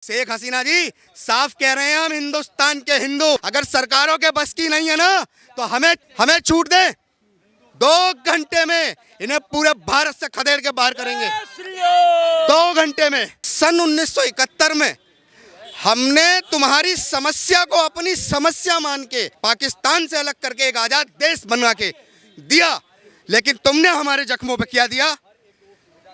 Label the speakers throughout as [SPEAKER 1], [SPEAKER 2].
[SPEAKER 1] शेख हसीना जी साफ कह रहे हैं, हम हिंदुस्तान के हिंदू। अगर सरकारों के बस की नहीं है ना तो हमें छूट दे, 2 घंटे में इन्हें पूरे भारत से खदेड़ के बाहर करेंगे। 2 घंटे में। सन 1971 में हमने तुम्हारी समस्या को अपनी समस्या मान के पाकिस्तान से अलग करके एक आजाद देश बनवा के दिया, लेकिन तुमने हमारे जख्मों पे क्या दिया?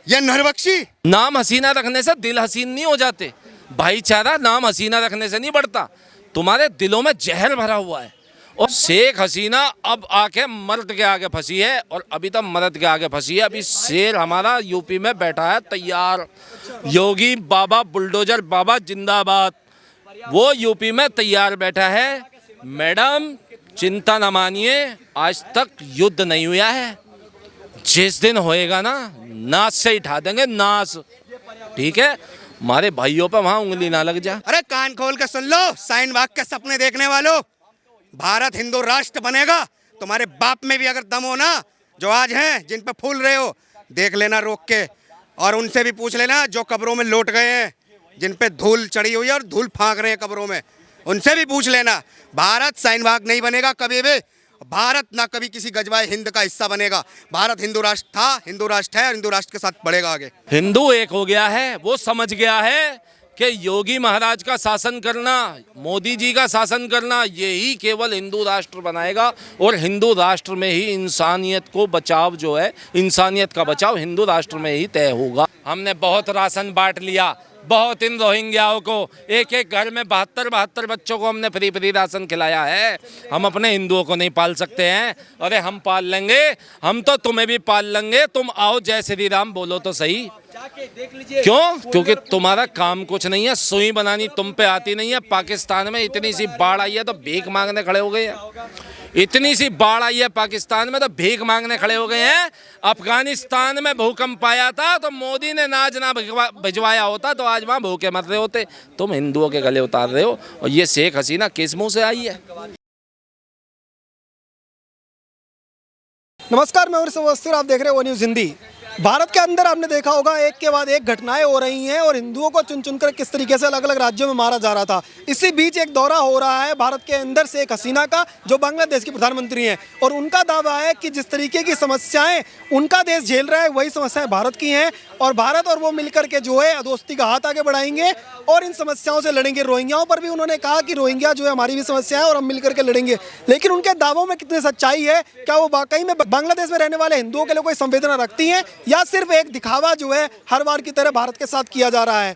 [SPEAKER 1] यह नरबख्शी।
[SPEAKER 2] नाम हसीना रखने से दिल हसीन नहीं हो जाते भाईचारा, नाम हसीना रखने से नहीं बढ़ता। तुम्हारे दिलों में जहर भरा हुआ है। और शेख हसीना अब आके मर्द के आगे फंसी है, और अभी तक मर्द के आगे फंसी है। अभी शेर हमारा यूपी में बैठा है तैयार, योगी बाबा बुलडोजर बाबा जिंदाबाद, वो यूपी में तैयार बैठा है। मैडम चिंता न मानिए, आज तक युद्ध नहीं हुआ है। जिस दिन होएगा ना, नाच से उठा देंगे, नाच। ठीक है, हमारे भाइयों पे वहां उंगली ना लग जा।
[SPEAKER 1] अरे कान खोल के सुन लो, शाहीन बाग के सपने देखने वालों, भारत हिंदू राष्ट्र बनेगा। तुम्हारे बाप में भी अगर दम हो ना, जो आज हैं जिन पे फूल रहे हो, देख लेना रोक के, और उनसे भी पूछ लेना जो कब्रों में लौट गए हैं, जिन पे धूल चढ़ी हुई है और धूल फांक रहे हैं कब्रों में, उनसे भी पूछ लेना। भारत शाहीन बाग नहीं बनेगा कभी भी। भारत ना कभी किसी गजवाए हिंद का हिस्सा बनेगा। भारत हिंदू राष्ट्र था, हिंदू राष्ट्र है, और हिंदू राष्ट्र के साथ बढ़ेगा आगे।
[SPEAKER 2] हिंदू एक हो गया है, वो समझ गया है कि योगी महाराज का शासन करना, मोदी जी का शासन करना, यही केवल हिंदू राष्ट्र बनाएगा। और हिंदू राष्ट्र में ही इंसानियत को बचाव जो है, इंसानियत का बचाव हिंदू राष्ट्र में ही तय होगा। हमने बहुत राशन बांट लिया, बहुत इन रोहिंग्याओं को, एक एक घर में 72 बच्चों को हमने फ्री राशन खिलाया है। हम अपने हिंदुओं को नहीं पाल सकते हैं? अरे हम पाल लेंगे, हम तो तुम्हें भी पाल लेंगे। तुम आओ जय श्री राम बोलो तो सही। क्यों? क्योंकि तुम्हारा काम कुछ नहीं है, सुई बनानी तुम पे आती नहीं है। पाकिस्तान में इतनी सी बाढ़ आई है तो भीख मांगने खड़े हो गए हैं। इतनी सी बाढ़ आई है पाकिस्तान में तो भीख मांगने खड़े हो गए हैं। अफगानिस्तान में भूकंप आया था तो मोदी ने नाज ना भिजवाया होता तो आज वहाँ भूखे मर रहे होते। तुम हिंदुओं के गले उतार रहे हो, और ये शेख हसीना किस मुंह से आई है?
[SPEAKER 3] नमस्कार, मैं उर्स अवस्थी और आप देख रहे हैं वो न्यूज़ हिंदी। भारत के अंदर आपने देखा होगा एक के बाद एक घटनाएं हो रही हैं और हिंदुओं को चुन चुनकर किस तरीके से अलग अलग राज्यों में मारा जा रहा था। इसी बीच एक दौरा हो रहा है भारत के अंदर शेख हसीना का, जो बांग्लादेश की प्रधानमंत्री हैं, और उनका दावा है कि जिस तरीके की समस्याएं उनका देश झेल रहा है वही समस्याएं भारत की हैं, और भारत और वो मिलकर के जो है दोस्ती का हाथ आगे बढ़ाएंगे और इन समस्याओं से लड़ेंगे। रोहिंग्याओं पर भी उन्होंने कहा कि रोहिंग्या जो है हमारी भी समस्या है और हम मिलकर के लड़ेंगे। लेकिन उनके दावों में कितनी सच्चाई है? क्या वो वाकई में बांग्लादेश में रहने वाले हिंदुओं के लिए कोई संवेदना रखती हैं, या सिर्फ एक दिखावा जो है हर बार की तरह भारत के साथ किया जा रहा है?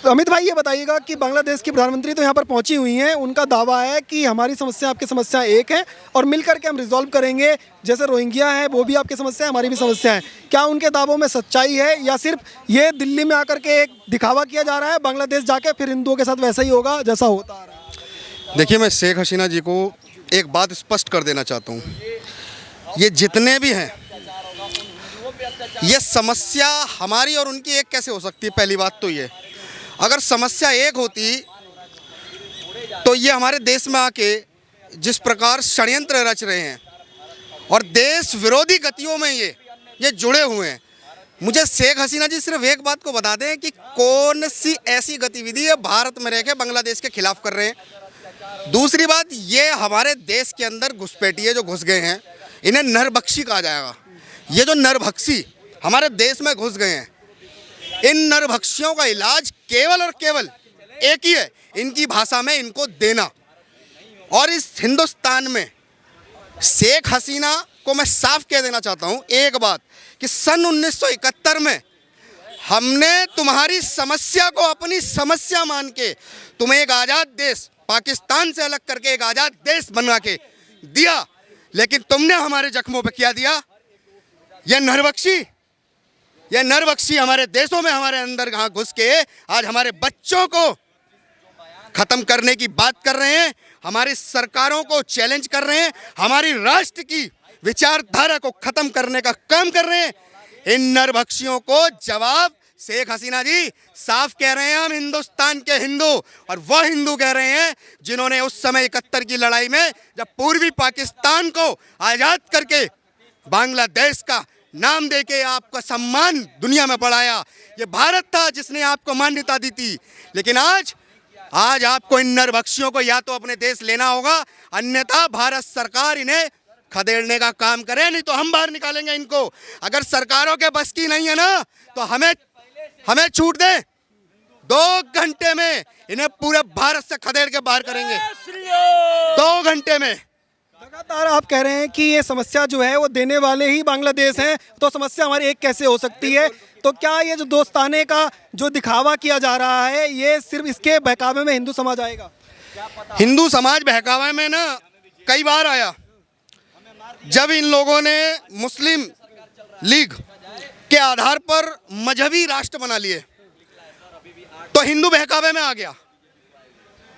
[SPEAKER 3] तो अमित भाई ये बताइएगा कि बांग्लादेश की प्रधानमंत्री तो यहाँ पर पहुंची हुई हैं, उनका दावा है कि हमारी समस्या आपकी समस्या एक है और मिलकर के हम रिजॉल्व करेंगे। जैसे रोहिंग्या है वो भी आपकी समस्या है, हमारी भी समस्या है। क्या उनके दावों में सच्चाई है, या सिर्फ ये दिल्ली में आकर के एक दिखावा किया जा रहा है, बांग्लादेश जाके फिर हिंदुओं के साथ वैसा ही होगा जैसा होता आ रहा है?
[SPEAKER 1] देखिए, मैं शेख हसीना जी को एक बात स्पष्ट कर देना चाहता हूँ, ये जितने भी हैं, ये समस्या हमारी और उनकी एक कैसे हो सकती है? पहली बात तो ये, अगर समस्या एक होती तो ये हमारे देश में आके जिस प्रकार षड्यंत्र रच रहे हैं और देश विरोधी गतियों में ये जुड़े हुए हैं, मुझे शेख हसीना जी सिर्फ एक बात को बता दें कि कौन सी ऐसी गतिविधि है भारत में रह के बांग्लादेश के खिलाफ कर रहे हैं। दूसरी बात, ये हमारे देश के अंदर घुसपैठिए जो घुस गए हैं, इन्हें नरबख्शी कहा जाएगा। ये जो नरभक्षी हमारे देश में घुस गए हैं, इन नरभक्षियों का इलाज केवल और केवल एक ही है, इनकी भाषा में इनको देना। और इस हिंदुस्तान में शेख हसीना को मैं साफ कह देना चाहता हूं एक बात, कि सन 1971 में हमने तुम्हारी समस्या को अपनी समस्या मान के तुम्हें एक आज़ाद देश, पाकिस्तान से अलग करके एक आज़ाद देश बनवा के दिया, लेकिन तुमने हमारे जख्मों पे क्या दिया? यह नरबख्शी हमारे देशों में, हमारे अंदर यहाँ घुस के आज हमारे बच्चों को खत्म करने की बात कर रहे हैं, हमारी सरकारों को चैलेंज कर रहे हैं, हमारी राष्ट्र की विचारधारा को खत्म करने का काम कर रहे हैं। इन नरभक्षियों को जवाब शेख हसीना जी साफ कह रहे हैं, हम हिंदुस्तान के हिंदू, और वह हिंदू कह रहे हैं जिन्होंने उस समय 71 की लड़ाई में जब पूर्वी पाकिस्तान को आज़ाद करके बांग्लादेश का नाम देके आपका सम्मान दुनिया में बढ़ाया। ये भारत था जिसने आपको मान्यता दी थी। लेकिन आज आपको इन नरभक्षियों को या तो अपने देश लेना होगा, अन्यथा भारत सरकार इन्हें खदेड़ने का काम करे, नहीं तो हम बाहर निकालेंगे इनको। अगर सरकारों के बस की नहीं है ना तो हमें छूट दें, 2 घंटे में इन्हें पूरे भारत से खदेड़ के बाहर करेंगे, 2 घंटे में।
[SPEAKER 3] लगातार आप कह रहे हैं कि ये समस्या जो है वो देने वाले ही बांग्लादेश हैं, तो समस्या हमारी एक कैसे हो सकती है? तो क्या ये जो दोस्ताने का जो दिखावा किया जा रहा है, ये सिर्फ इसके बहकावे में हिंदू समाज आएगा?
[SPEAKER 1] हिंदू समाज बहकावे में ना कई बार आया। जब इन लोगों ने मुस्लिम लीग के आधार पर मजहबी राष्ट्र बना लिए तो हिंदू बहकावे में आ गया,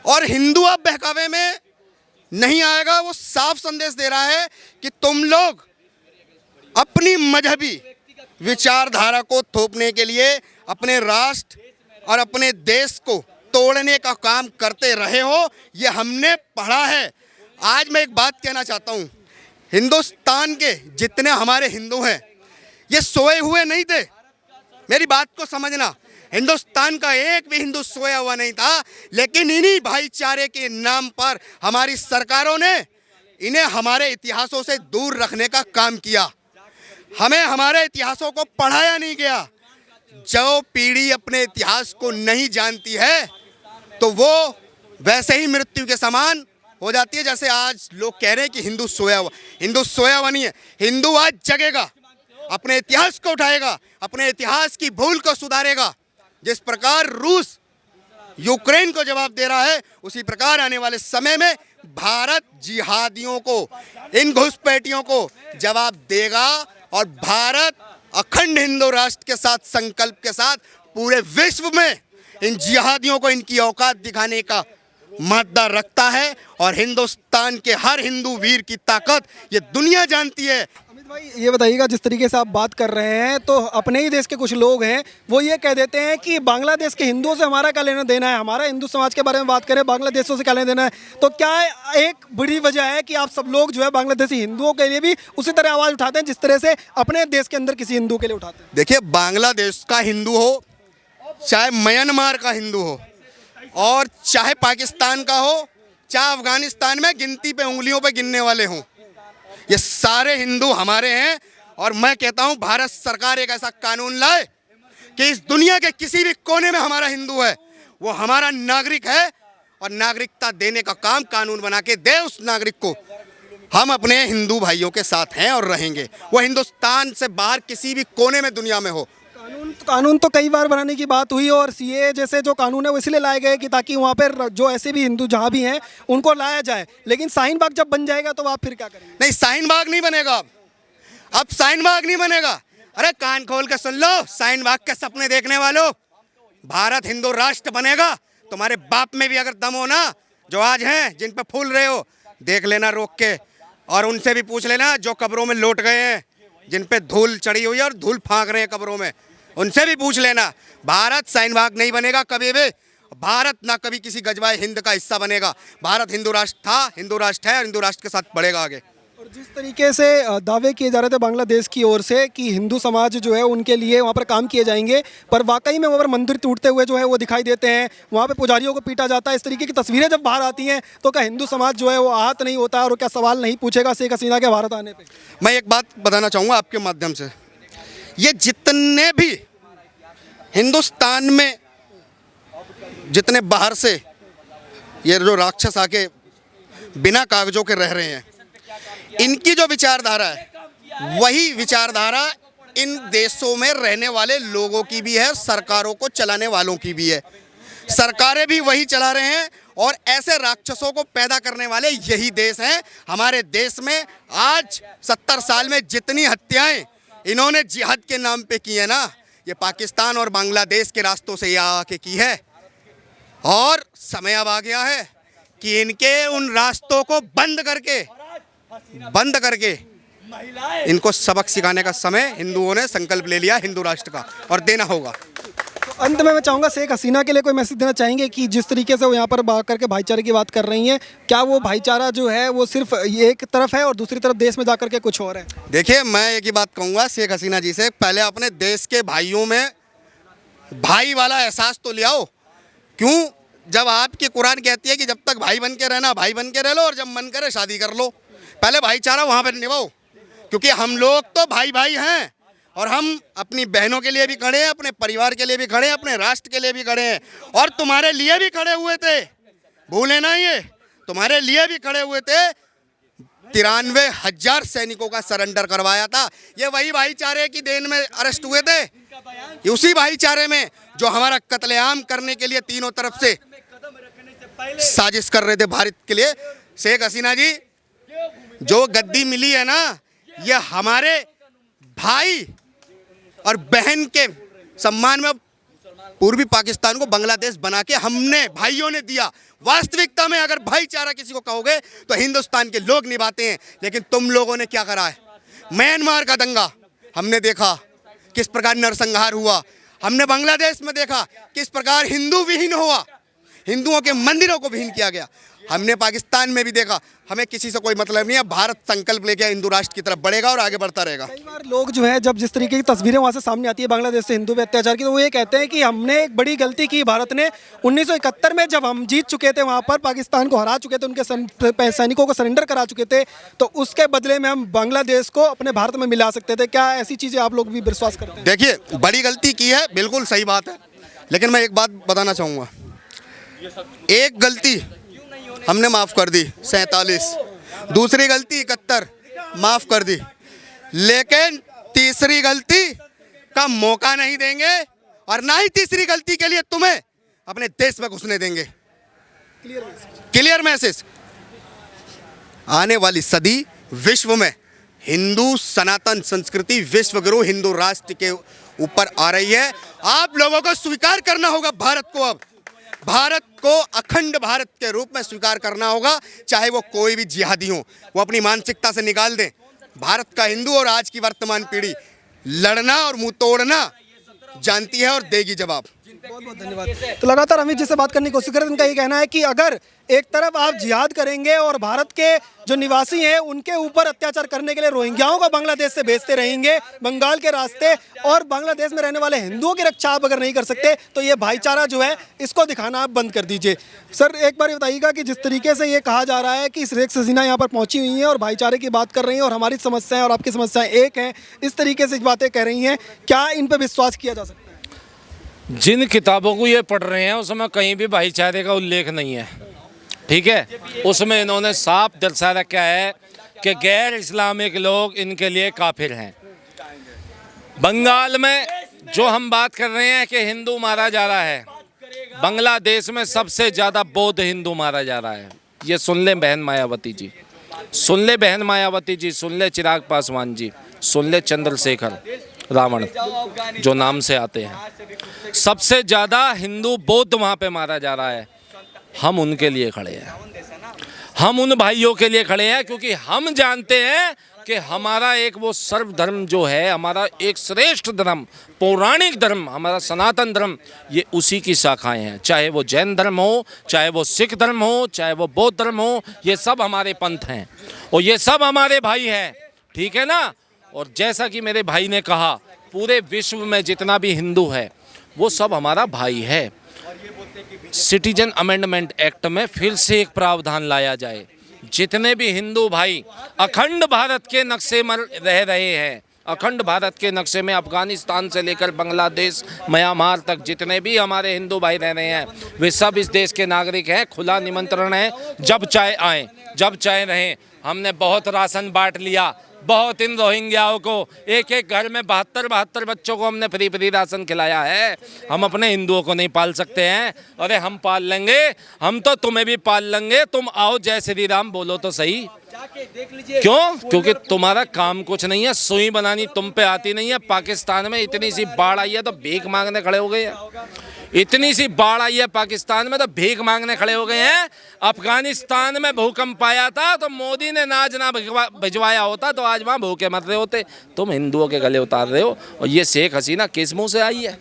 [SPEAKER 1] और हिंदू अब बहकावे में नहीं आएगा। वो साफ संदेश दे रहा है कि तुम लोग अपनी मजहबी विचारधारा को थोपने के लिए अपने राष्ट्र और अपने देश को तोड़ने का काम करते रहे हो, ये हमने पढ़ा है। आज मैं एक बात कहना चाहता हूँ, हिंदुस्तान के जितने हमारे हिंदू हैं ये सोए हुए नहीं थे, मेरी बात को समझना। हिंदुस्तान का एक भी हिंदू सोया हुआ नहीं था, लेकिन इन्हीं भाईचारे के नाम पर हमारी सरकारों ने इन्हें हमारे इतिहासों से दूर रखने का काम किया। हमें हमारे इतिहासों को पढ़ाया नहीं गया। जो पीढ़ी अपने इतिहास को नहीं जानती है तो वो वैसे ही मृत्यु के समान हो जाती है। जैसे आज लोग कह रहे हैं कि हिंदू सोया हुआ नहीं है। हिंदू आज जगेगा, अपने इतिहास को उठाएगा, अपने इतिहास की भूल को सुधारेगा। जिस प्रकार रूस यूक्रेन को जवाब दे रहा है, उसी प्रकार आने वाले समय में भारत जिहादियों को, इन घुसपैठियों को जवाब देगा। और भारत अखंड हिंदू राष्ट्र के साथ संकल्प के साथ पूरे विश्व में इन जिहादियों को इनकी औकात दिखाने का मादा रखता है। और हिंदुस्तान के हर हिंदू वीर की ताकत ये दुनिया जानती है।
[SPEAKER 3] अमित भाई, ये बताइएगा, जिस तरीके से आप बात कर रहे हैं तो अपने ही देश के कुछ लोग हैं वो ये कह देते हैं कि बांग्लादेश के हिंदुओं से हमारा क्या लेना देना है, हमारा हिंदू समाज के बारे में बात करें, बांग्लादेशों से क्या लेना देना है। तो क्या एक बड़ी वजह है कि आप सब लोग जो है बांग्लादेशी हिंदुओं के लिए भी उसी तरह आवाज़ उठाते हैं जिस तरह से अपने देश के अंदर किसी हिंदू के लिए उठाते हैं?
[SPEAKER 1] देखिए, बांग्लादेश का हिंदू हो, चाहे म्यांमार का हिंदू हो, और चाहे पाकिस्तान का हो, चाहे अफगानिस्तान में गिनती पे उंगलियों पे गिनने वाले हों, ये सारे हिंदू हमारे हैं। और मैं कहता हूं भारत सरकार एक ऐसा कानून लाए कि इस दुनिया के किसी भी कोने में हमारा हिंदू है वो हमारा नागरिक है, और नागरिकता देने का काम कानून बना के दे उस नागरिक को। हम अपने हिंदू भाइयों के साथ हैं और रहेंगे, वो हिंदुस्तान से बाहर किसी भी कोने में दुनिया में हो।
[SPEAKER 3] कानून तो कई बार बनाने की बात हुई, और सीए जैसे जो कानून है वो इसलिए लाए गए कि ताकि वहाँ पर जो ऐसे भी हिंदू जहाँ भी हैं उनको लाया जाए। लेकिन शाहीन बाग जब बन जाएगा तो आप फिर क्या करेंगे?
[SPEAKER 1] नहीं, शाहीन बाग नहीं बनेगा। अब शाहीन बाग नहीं बनेगा। अरे कान खोल के सुन लो, शाहीन बाग के सपने देखने वालों, भारत हिंदू राष्ट्र बनेगा। तुम्हारे बाप में भी अगर दम हो ना, जो आज हैं जिन पे फूल रहे हो, देख लेना रोक के, और उनसे भी पूछ लेना जो कब्रों में लौट गए हैं, जिन पे धूल चढ़ी हुई है और धूल फाँक रहे हैं कब्रों में, उनसे भी पूछ लेना। भारत शाहीन बाग नहीं बनेगा कभी भी। भारत ना कभी किसी गजवाए हिंद का हिस्सा बनेगा। भारत हिंदू राष्ट्र था, हिंदू राष्ट्र है, और हिंदू राष्ट्र के साथ बढ़ेगा आगे।
[SPEAKER 3] और जिस तरीके से दावे किए जा रहे थे बांग्लादेश की ओर से कि हिंदू समाज जो है उनके लिए वहाँ पर काम किए जाएंगे, पर वाकई में वहाँ पर मंदिर टूटते हुए जो है वो दिखाई देते हैं, वहाँ पे पुजारियों को पीटा जाता है। इस तरीके की तस्वीरें जब बाहर आती हैं तो क्या हिंदू समाज जो है वो आहत नहीं होता, और क्या सवाल नहीं पूछेगा शेख हसीना के भारत आने पर?
[SPEAKER 1] मैं एक बात बताना चाहूँगा आपके माध्यम से, ये जितने भी हिंदुस्तान में जितने बाहर से ये जो राक्षस आके बिना कागजों के रह रहे हैं, इनकी जो विचारधारा है वही विचारधारा इन देशों में रहने वाले लोगों की भी है, सरकारों को चलाने वालों की भी है। सरकारें भी वही चला रहे हैं, और ऐसे राक्षसों को पैदा करने वाले यही देश हैं। हमारे देश में आज 70 साल में जितनी हत्याएं इन्होंने जिहाद के नाम पे की है ना, ये पाकिस्तान और बांग्लादेश के रास्तों से ये आके की है। और समय अब आ गया है कि इनके उन रास्तों को बंद करके इनको सबक सिखाने का समय हिंदुओं ने संकल्प ले लिया हिंदू राष्ट्र का, और देना होगा।
[SPEAKER 3] अंत में मैं चाहूँगा शेख हसीना के लिए कोई मैसेज देना चाहेंगे कि जिस तरीके से वो यहाँ पर बात करके भाईचारे की बात कर रही हैं, क्या वो भाईचारा जो है वो सिर्फ एक तरफ है और दूसरी तरफ देश में जा करके कुछ और है?
[SPEAKER 1] देखिए, मैं एक ही बात कहूँगा शेख हसीना जी से, पहले अपने देश के भाइयों में भाई वाला एहसास तो ले आओ। क्यों? जब आपकी कुरान कहती है कि जब तक भाई बन के रहना भाई बन के रह लो और जब मन करे शादी कर लो। पहले भाईचारा वहाँ पर निभाओ, क्योंकि हम लोग तो भाई भाई हैं और हम अपनी बहनों के लिए भी खड़े हैं, अपने परिवार के लिए भी खड़े हैं, अपने राष्ट्र के लिए भी खड़े हैं और तुम्हारे लिए भी खड़े हुए थे। भूले ना, ये तुम्हारे लिए भी खड़े हुए थे। 93,000 सैनिकों का सरेंडर करवाया था। ये वही भाईचारे की देन में अरेस्ट हुए थे, उसी भाईचारे में जो हमारा कत्लेआम करने के लिए तीनों तरफ से साजिश कर रहे थे भारत के लिए। शेख हसीना जी, जो गद्दी मिली है ना, ये हमारे भाई और बहन के सम्मान में पूर्वी पाकिस्तान को बांग्लादेश बना के हमने भाइयों ने दिया। वास्तविकता में अगर भाईचारा किसी को कहोगे तो हिंदुस्तान के लोग निभाते हैं, लेकिन तुम लोगों ने क्या करा है? म्यांमार का दंगा हमने देखा किस प्रकार नरसंहार हुआ, हमने बांग्लादेश में देखा किस प्रकार हिंदू विहीन हुआ, हिंदुओं के मंदिरों को विहीन किया गया, हमने पाकिस्तान में भी देखा। हमें किसी से कोई मतलब नहीं है। भारत संकल्प लेके हिंदू राष्ट्र की तरफ बढ़ेगा और आगे बढ़ता रहेगा।
[SPEAKER 3] कई बार लोग जो है जब जिस तरीके की तस्वीरें वहाँ से सामने आती है बांग्लादेश से हिंदू पे अत्याचार की, तो वो ये कहते हैं कि हमने एक बड़ी गलती की। भारत ने 1971 में जब हम जीत चुके थे, वहाँ पर पाकिस्तान को हरा चुके थे, उनके सैनिकों को सरेंडर करा चुके थे, तो उसके बदले में हम बांग्लादेश को अपने भारत में मिला सकते थे। क्या ऐसी चीज़ें आप लोग भी विश्वास करते हैं?
[SPEAKER 1] देखिए, बड़ी गलती की है, बिल्कुल सही बात है, लेकिन मैं एक बात बताना चाहूँगा। एक गलती हमने माफ़ कर दी 47, दूसरी गलती 71 माफ़ कर दी, लेकिन तीसरी गलती का मौका नहीं देंगे और ना ही तीसरी गलती के लिए तुम्हें अपने देश में घुसने देंगे। Clear message. आने वाली सदी विश्व में हिंदू सनातन संस्कृति विश्व गुरु हिंदू राष्ट्र के ऊपर आ रही है। आप लोगों को स्वीकार करना होगा भारत को। अब भारत को अखंड भारत के रूप में स्वीकार करना होगा, चाहे वो कोई भी जिहादी हो, वो अपनी मानसिकता से निकाल दें। भारत का हिंदू और आज की वर्तमान पीढ़ी लड़ना और मुंह तोड़ना जानती है और देगी जवाब।
[SPEAKER 3] बहुत बहुत धन्यवाद। तो लगातार अमित जी से बात करने की कोशिश करें, उनका ये कहना है कि अगर एक तरफ आप जिहाद करेंगे और भारत के जो निवासी हैं उनके ऊपर अत्याचार करने के लिए रोहिंग्याओं को बांग्लादेश से भेजते रहेंगे बंगाल के रास्ते, और बांग्लादेश में रहने वाले हिंदुओं की रक्षा आप अगर नहीं कर सकते, तो ये भाईचारा जो है इसको दिखाना आप बंद कर दीजिए। सर, एक बार बताइएगा कि जिस तरीके से ये कहा जा रहा है कि शेख हसीना यहाँ पर पहुँची हुई हैं और भाईचारे की बात कर रही हैं और हमारी समस्याएं और आपकी समस्याएं एक हैं, इस तरीके से बातें कह रही हैं, क्या इन पर विश्वास किया जा सकता है?
[SPEAKER 2] जिन किताबों को ये पढ़ रहे हैं उसमें कहीं भी भाईचारे का उल्लेख नहीं है, ठीक है। उसमें इन्होंने साफ दर्शा रखा है कि गैर इस्लामिक लोग इनके लिए काफिर हैं। बंगाल में जो हम बात कर रहे हैं कि हिंदू मारा जा रहा है, बांग्लादेश में सबसे ज़्यादा बौद्ध हिंदू मारा जा रहा है। ये सुन लें बहन मायावती जी, सुन ले बहन मायावती जी, सुन ले चिराग पासवान जी, सुन ले चंद्रशेखर रावण जो नाम से आते हैं। सबसे ज़्यादा हिंदू बौद्ध वहाँ पे मारा जा रहा है। हम उनके लिए खड़े हैं, हम उन भाइयों के लिए खड़े हैं, क्योंकि हम जानते हैं कि हमारा एक वो सर्वधर्म जो है, हमारा एक श्रेष्ठ धर्म, पौराणिक धर्म, हमारा सनातन धर्म, ये उसी की शाखाएं हैं। चाहे वो जैन धर्म हो, चाहे वो सिख धर्म हो, चाहे वो बौद्ध धर्म हो, ये सब हमारे पंथ हैं और ये सब हमारे भाई हैं, ठीक है ना। और जैसा कि मेरे भाई ने कहा, पूरे विश्व में जितना भी हिंदू है वो सब हमारा भाई है। सिटीजन अमेंडमेंट एक्ट में फिर से एक प्रावधान लाया जाए, जितने भी हिंदू भाई अखंड भारत के नक्शे में रह रहे हैं, अखंड भारत के नक्शे में अफगानिस्तान से लेकर बांग्लादेश, म्यांमार तक जितने भी हमारे हिंदू भाई रह रहे हैं, वे सब इस देश के नागरिक हैं। खुला निमंत्रण है, जब चाहे आएँ, जब चाहे रहें। हमने बहुत राशन बांट लिया, बहुत इन रोहिंग्याओं को, एक एक घर में 72 बच्चों को हमने फ्री राशन खिलाया है। हम अपने हिंदुओं को नहीं पाल सकते हैं? अरे हम पाल लेंगे, हम तो तुम्हें भी पाल लेंगे। तुम आओ, जय श्री राम बोलो तो सही। क्यों? क्योंकि तुम्हारा काम कुछ नहीं है, सुई बनानी तुम पे आती नहीं है। पाकिस्तान में इतनी सी बाढ़ आई है तो भीख मांगने खड़े हो गए हैं। इतनी सी बाढ़ आई है पाकिस्तान में तो भीख मांगने खड़े हो गए हैं। अफगानिस्तान में भूकंप आया था तो मोदी ने नाज ना भिजवाया होता तो आज वहाँ भूखे मर रहे होते। तुम हिंदुओं के गले उतार रहे हो। और ये शेख हसीना किस मुंह से आई है?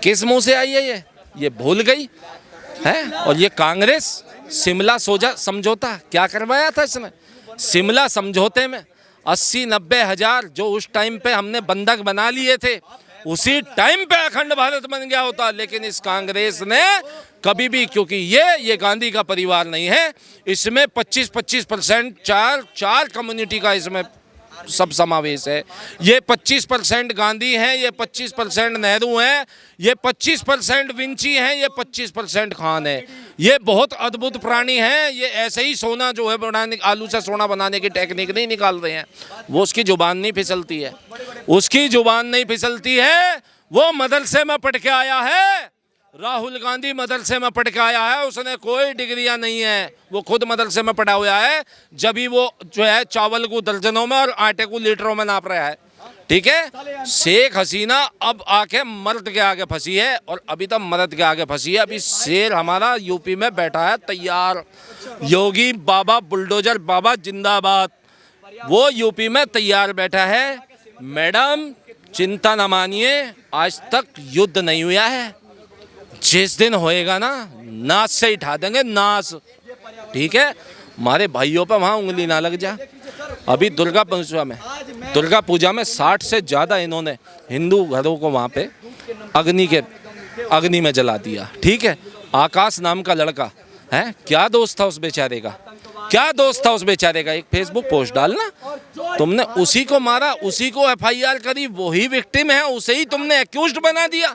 [SPEAKER 2] किस मुंह से आई है? ये भूल गई है। और ये कांग्रेस शिमला समझौता क्या करवाया था इसने? शिमला समझौते में 80-90 हज़ार जो उस टाइम पे हमने बंधक बना लिए थे, उसी टाइम पे अखंड भारत बन गया होता। लेकिन इस कांग्रेस ने कभी भी, क्योंकि ये गांधी का परिवार नहीं है, इसमें 25% चार कम्युनिटी का इसमें सब समावेश है। ये 25% गांधी हैं, ये 25% नेहरू हैं, ये 25% विंची हैं, ये 25% खान है। ये बहुत अद्भुत प्राणी हैं। ये ऐसे ही सोना जो है बनाने, आलू से सोना बनाने की टेक्निक नहीं निकाल रहे हैं। वो उसकी जुबान नहीं फिसलती है, उसकी जुबान नहीं फिसलती है। वो मदरसे में पढ़ के आया है। राहुल गांधी मदरसे में पढ़ के आया है। उसने कोई डिग्रियां नहीं है, वो खुद मदरसे में पढ़ा हुआ है। जब भी वो जो है चावल को दर्जनों में और आटे को लीटरों में नाप रहा है। ठीक है। शेख हसीना अब आके मर्द के आगे फंसी है और अभी तक मर्द के आगे फंसी है। अभी शेर हमारा यूपी में बैठा है तैयार। योगी बाबा, बुलडोजर बाबा जिंदाबाद, वो यूपी में तैयार बैठा है। मैडम चिंता न मानिए, आज तक युद्ध नहीं हुआ है। जिस दिन होएगा ना, नाच से उठा देंगे, नाच। ठीक है। हमारे भाइयों पर वहाँ उंगली ना लग जा। अभी दुर्गा पूजा में 60 से ज़्यादा इन्होंने हिंदू घरों को वहाँ पे अग्नि में जला दिया। ठीक है। आकाश नाम का लड़का है, क्या दोस्त था उस बेचारे का? क्या दोस्त था उस बेचारे का? एक फेसबुक पोस्ट डालना, तुमने उसी को मारा, उसी को FIR करी, वही विक्टिम है, उसे ही तुमने एक्यूज्ड बना दिया।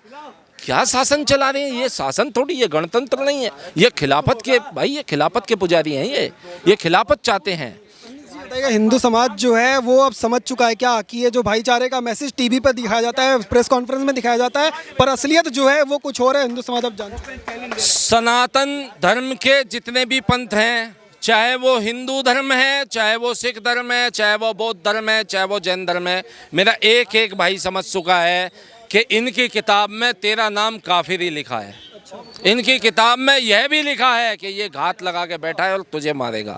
[SPEAKER 2] क्या शासन चला रहे हैं? ये शासन थोड़ी, ये गणतंत्र नहीं है। ये खिलाफत के भाई, ये खिलाफत के पुजारी हैं। ये खिलाफत चाहते हैं।
[SPEAKER 3] हिंदू समाज जो है वो अब समझ चुका है क्या कि ये जो भाईचारे का मैसेज टीवी पर दिखाया जाता है, प्रेस कॉन्फ्रेंस में दिखाया जाता है, पर असलियत जो है वो कुछ और है। हिंदू समाज अब जान चुका है।
[SPEAKER 2] सनातन धर्म के जितने भी पंथ हैं, चाहे वो हिंदू धर्म है, चाहे वो सिख धर्म है, चाहे वो बौद्ध धर्म है, चाहे वो जैन धर्म है, मेरा एक भाई समझ चुका है कि इनकी किताब में तेरा नाम काफिर ही लिखा है। इनकी किताब में यह भी लिखा है कि ये घात लगा के बैठा है और तुझे मारेगा,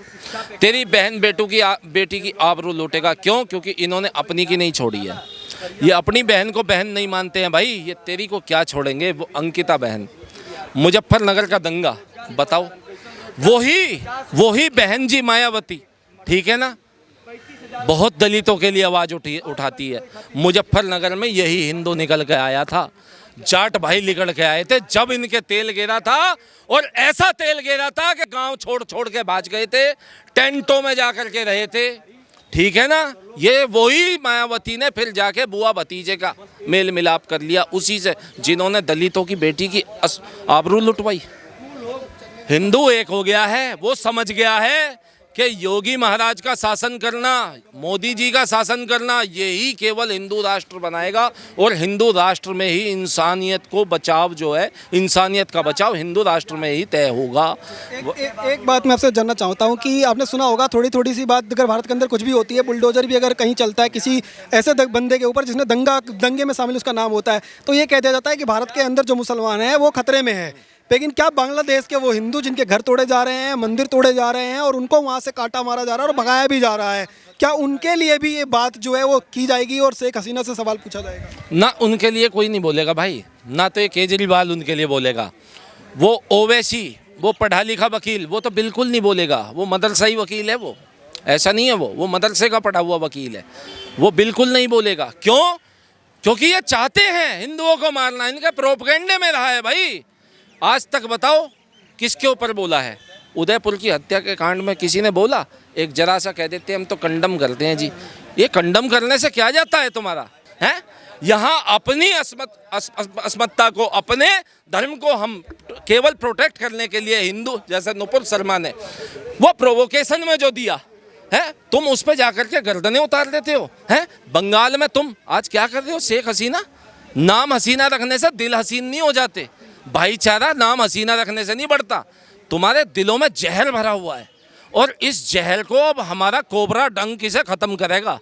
[SPEAKER 2] तेरी बहन बेटी की आबरू लूटेगा। क्यों? क्योंकि इन्होंने अपनी की नहीं छोड़ी है। ये अपनी बहन को बहन नहीं मानते हैं भाई। ये तेरी को क्या छोड़ेंगे? वो अंकिता बहन, मुजफ्फरनगर का दंगा बताओ, वही बहन जी मायावती, ठीक है ना, बहुत दलितों के लिए आवाज़ उठाती है। मुजफ्फरनगर में यही हिंदू निकल के आया था, जाट भाई निकल के आए थे जब इनके तेल गिरा था। और ऐसा तेल गिरा था कि गांव छोड़ के भाज गए थे, टेंटों में जाकर के रहे थे। ठीक है ना। ये वही मायावती ने फिर जाके बुआ भतीजे का मेल मिलाप कर लिया उसी से, जिन्होंने दलितों की बेटी की आबरू लुटवाई। हिंदू एक हो गया है, वो समझ गया है कि योगी महाराज का शासन करना, मोदी जी का शासन करना, यही केवल हिंदू राष्ट्र बनाएगा। और हिंदू राष्ट्र में ही इंसानियत को बचाव जो है, इंसानियत का बचाव हिंदू राष्ट्र में ही तय होगा।
[SPEAKER 3] एक बात मैं आपसे जानना चाहता हूँ कि आपने सुना होगा थोड़ी सी बात, अगर भारत के अंदर कुछ भी होती है, बुलडोजर भी अगर कहीं चलता है किसी ऐसे बंदे के ऊपर जिसने दंगे में शामिल उसका नाम होता है, तो ये कह दिया जाता है कि भारत के अंदर जो मुसलमान हैं वो खतरे में है। लेकिन क्या बांग्लादेश के वो हिंदू जिनके घर तोड़े जा रहे हैं, मंदिर तोड़े जा रहे हैं और उनको वहाँ से काटा मारा जा रहा है और भगाया भी जा रहा है, क्या उनके लिए भी ये बात जो है वो की जाएगी और शेख हसीना से सवाल पूछा जाएगा? ना,
[SPEAKER 2] उनके लिए कोई नहीं बोलेगा भाई, ना तो ये केजरीवाल उनके लिए बोलेगा। वो ओवैसी, वो पढ़ा लिखा वकील, वो तो बिल्कुल नहीं बोलेगा। वो मदरसाई वकील है, वो ऐसा नहीं है, वो मदरसे का पढ़ा हुआ वकील है, वो बिल्कुल नहीं बोलेगा। क्यों? क्योंकि ये चाहते हैं हिंदुओं को मारना, इनके प्रोपेगेंडे में रहा है भाई। आज तक बताओ किसके ऊपर बोला है? उदयपुर की हत्या के कांड में किसी ने बोला? एक जरा सा कह देते हैं हम तो कंडम करते हैं जी। ये कंडम करने से क्या जाता है तुम्हारा? है यहाँ अपनी अस्मत्ता को, अपने धर्म को हम केवल प्रोटेक्ट करने के लिए हिंदू, जैसे नुपुर शर्मा ने वो प्रोवोकेशन में जो दिया है, तुम उस पर जाकर के गर्दनें उतार देते हो। हैं बंगाल में तुम आज क्या कर रहे हो? शेख हसीना, नाम हसीना रखने से दिल हसीन नहीं हो जाते। भाईचारा नाम हसीना रखने से नहीं बढ़ता। तुम्हारे दिलों में जहर भरा हुआ है और इस जहर को अब हमारा कोबरा डंक इसे ख़त्म करेगा।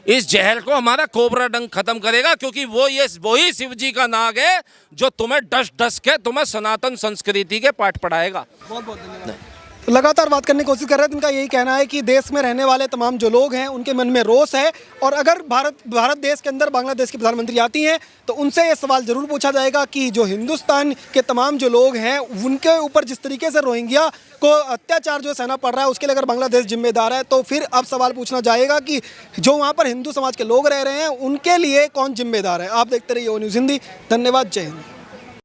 [SPEAKER 2] इस जहर को हमारा कोबरा डंक खत्म करेगा, क्योंकि वही शिव जी का नाग है जो तुम्हें डस डस के तुम्हें सनातन संस्कृति के पाठ पढ़ाएगा।
[SPEAKER 3] बहुत बहुत धन्यवाद। तो लगातार बात करने की कोशिश कर रहे हैं। इनका यही कहना है कि देश में रहने वाले तमाम जो लोग हैं उनके मन में रोष है, और अगर भारत देश के अंदर बांग्लादेश की प्रधानमंत्री आती हैं तो उनसे ये सवाल ज़रूर पूछा जाएगा कि जो हिंदुस्तान के तमाम जो लोग हैं उनके ऊपर जिस तरीके से रोहिंग्या को अत्याचार जो सहना पड़ रहा है उसके लिए अगर बांग्लादेश जिम्मेदार है, तो फिर अब सवाल पूछना जाएगा कि जो वहाँ पर हिंदू समाज के लोग रह रहे हैं उनके लिए कौन जिम्मेदार है। आप देखते रहिए ओ न्यूज़ हिंदी। धन्यवाद। जय हिंद।